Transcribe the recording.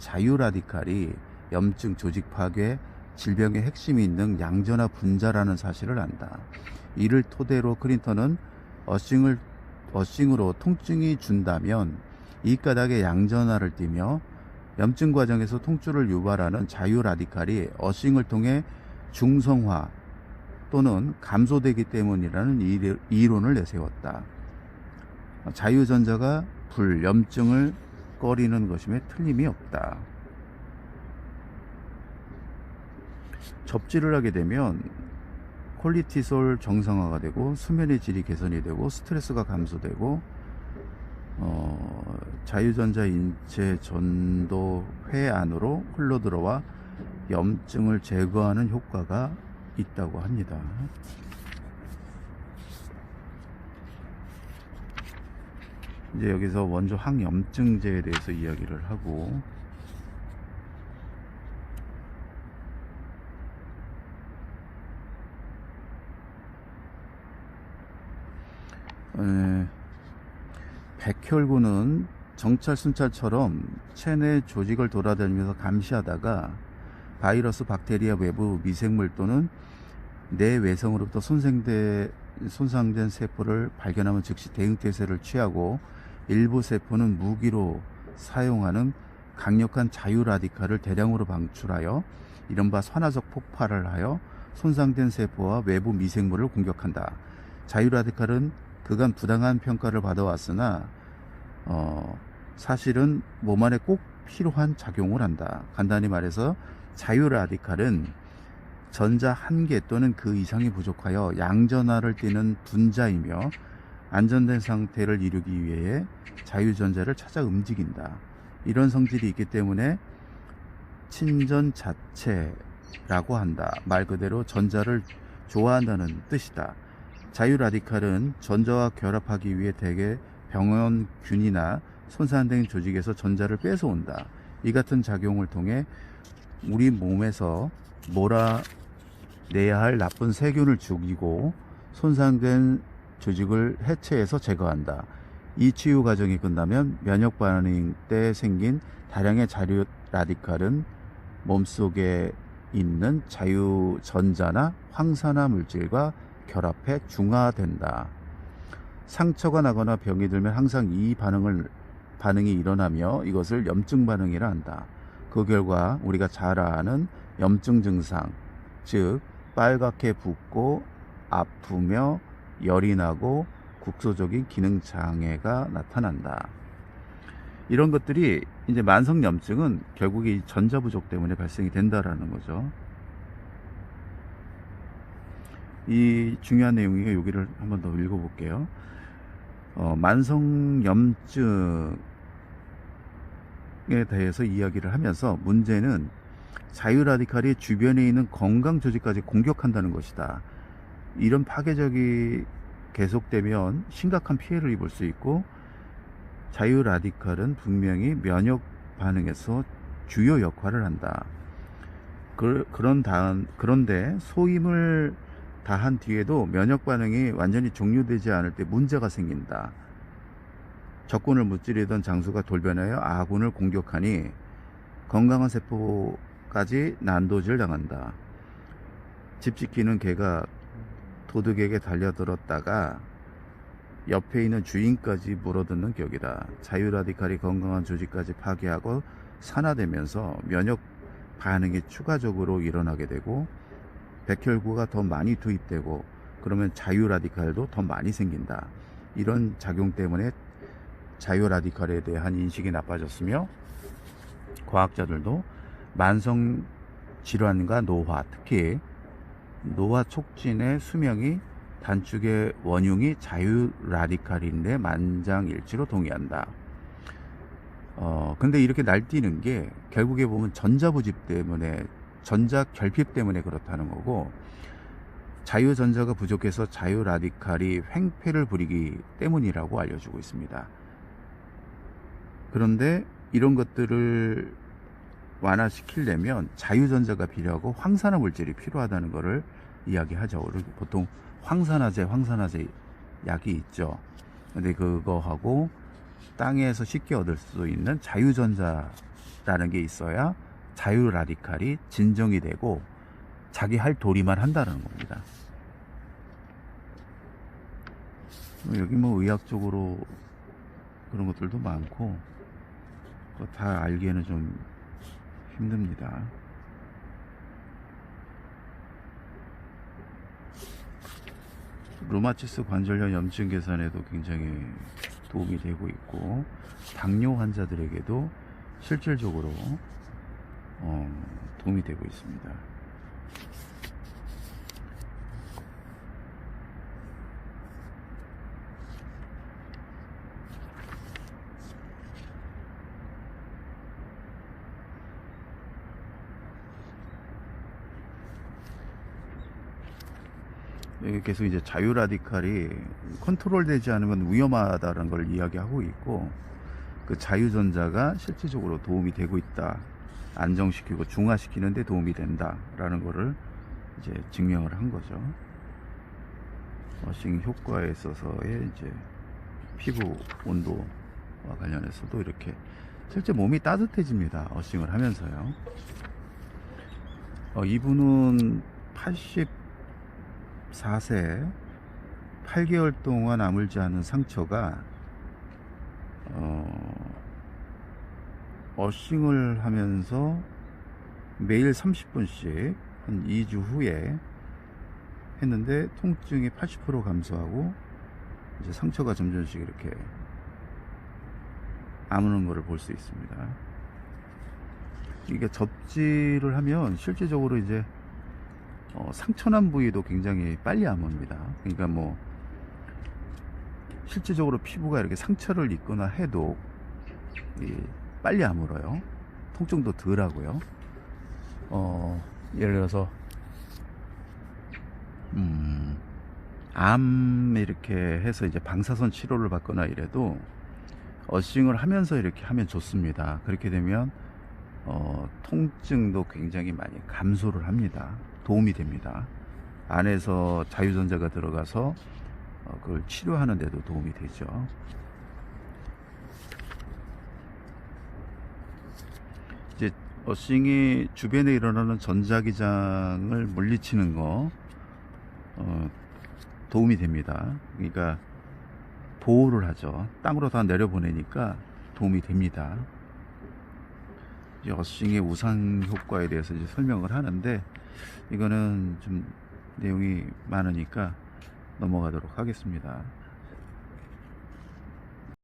자유 라디칼이 염증, 조직 파괴, 질병의 핵심이 있는 양전화 분자라는 사실을 안다. 이를 토대로 클린턴은 어싱으로 통증이 준다면 이 까닭에 양전화를 띠며 염증 과정에서 통증을 유발하는 자유 라디칼이 어싱을 통해 중성화 또는 감소되기 때문이라는 이론을 내세웠다. 자유전자가 염증을 꺼리는 것임에 틀림이 없다. 접지를 하게 되면 콜티솔 정상화가 되고 수면의 질이 개선이 되고 스트레스가 감소되고 자유전자 인체 전도회 안으로 흘러들어와 염증을 제거하는 효과가 있다고 합니다. 이제 여기서 먼저 항염증제에 대해서 이야기를 하고, 백혈구는 정찰 순찰처럼 체내 조직을 돌아다니면서 감시하다가 바이러스, 박테리아, 외부 미생물 또는 내외성으로부터 손상된 세포를 발견하면 즉시 대응태세를 취하고 일부 세포는 무기로 사용하는 강력한 자유 라디칼을 대량으로 방출하여 이른바 산화적 폭발을 하여 손상된 세포와 외부 미생물을 공격한다. 자유 라디칼은 그간 부당한 평가를 받아왔으나 사실은 몸 안에 꼭 필요한 작용을 한다. 간단히 말해서 자유 라디칼은 전자 1개 또는 그 이상이 부족하여 양전하를 띠는 분자이며 안전된 상태를 이루기 위해 자유전자를 찾아 움직인다. 이런 성질이 있기 때문에 친전 자체라고 한다. 말 그대로 전자를 좋아한다는 뜻이다. 자유 라디칼은 전자와 결합하기 위해 대개 병원균이나 손상된 조직에서 전자를 뺏어온다. 이 같은 작용을 통해 우리 몸에서 몰아내야 할 나쁜 세균을 죽이고 손상된 조직을 해체해서 제거한다. 이 치유 과정이 끝나면 면역 반응 때 생긴 다량의 자유 라디칼은 몸속에 있는 자유 전자나 황산화 물질과 결합해 중화된다. 상처가 나거나 병이 들면 항상 이 반응이 일어나며 이것을 염증 반응이라 한다. 그 결과 우리가 잘 아는 염증 증상, 즉 빨갛게 붓고 아프며 열이 나고 국소적인 기능 장애가 나타난다. 이런 것들이 이제 만성 염증은 결국에 이 전자 부족 때문에 발생이 된다라는 거죠. 이 중요한 내용이니까 여기를 한번 더 읽어볼게요. 만성 염증에 대해서 이야기를 하면서 문제는 자유 라디칼이 주변에 있는 건강 조직까지 공격한다는 것이다. 이런 파괴적이 계속되면 심각한 피해를 입을 수 있고 자유 라디칼은 분명히 면역 반응에서 주요 역할을 한다. 그런데 소임을 다한 뒤에도 면역 반응이 완전히 종료되지 않을 때 문제가 생긴다. 적군을 무찌르던 장수가 돌변하여 아군을 공격하니 건강한 세포까지 난도질 당한다. 집 지키는 개가 도둑에게 달려들었다가 옆에 있는 주인까지 물어뜯는 격이다. 자유 라디칼이 건강한 조직까지 파괴하고 산화되면서 면역 반응이 추가적으로 일어나게 되고 백혈구가 더 많이 투입되고 그러면 자유 라디칼도 더 많이 생긴다. 이런 작용 때문에 자유 라디칼에 대한 인식이 나빠졌으며 과학자들도 만성 질환과 노화, 특히 노화 촉진의 수명이 단축의 원흉이 자유 라디칼인데 만장일치로 동의한다. 근데 이렇게 날뛰는 게 결국에 보면 전자 부집 때문에, 전자 결핍 때문에 그렇다는 거고, 자유 전자가 부족해서 자유 라디칼이 횡패를 부리기 때문이라고 알려주고 있습니다. 그런데 이런 것들을 완화시키려면 자유 전자가 필요하고 황산화 물질이 필요하다는 것을 이야기하죠. 보통 황산화제 약이 있죠. 근데 그거하고 땅에서 쉽게 얻을 수 있는 자유전자 라는 게 있어야 자유 라디칼이 진정이 되고 자기 할 도리만 한다는 겁니다. 여기 뭐 의학적으로 그런 것들도 많고 그거 다 알기에는 좀 힘듭니다. 루마티스 관절염 염증 개선에도 굉장히 도움이 되고 있고 당뇨 환자들에게도 실질적으로 도움이 되고 있습니다. 여기 계속 이제 자유 라디칼이 컨트롤 되지 않으면 위험하다는 걸 이야기하고 있고, 그 자유전자가 실질적으로 도움이 되고 있다, 안정시키고 중화시키는 데 도움이 된다 라는 거를 이제 증명을 한 거죠. 어싱 효과에 있어서의 이제 피부 온도와 관련해서도 이렇게 실제 몸이 따뜻해집니다, 어싱을 하면서요. 이분은 84세 8개월 동안 아물지 않은 상처가 어싱을 하면서 매일 30분씩 한 2주 후에 했는데 통증이 80% 감소하고 이제 상처가 점점씩 이렇게 아무는 것을 볼 수 있습니다. 이게 접지를 하면 실질적으로 이제 상처난 부위도 굉장히 빨리 아뭅니다. 그러니까 뭐 실질적으로 피부가 이렇게 상처를 입거나 해도 빨리 아물어요. 통증도 덜 하고요. 예를 들어서 암 이렇게 해서 이제 방사선 치료를 받거나 이래도 어싱을 하면서 이렇게 하면 좋습니다. 그렇게 되면 통증도 굉장히 많이 감소를 합니다. 도움이 됩니다. 안에서 자유전자가 들어가서 그걸 치료하는 데도 도움이 되죠. 이제 어싱이 주변에 일어나는 전자기장을 물리치는 거 도움이 됩니다. 그러니까 보호를 하죠. 땅으로 다 내려보내니까 도움이 됩니다. 어싱의 우상 효과에 대해서 이제 설명을 하는데 이거는 좀 내용이 많으니까 넘어가도록 하겠습니다.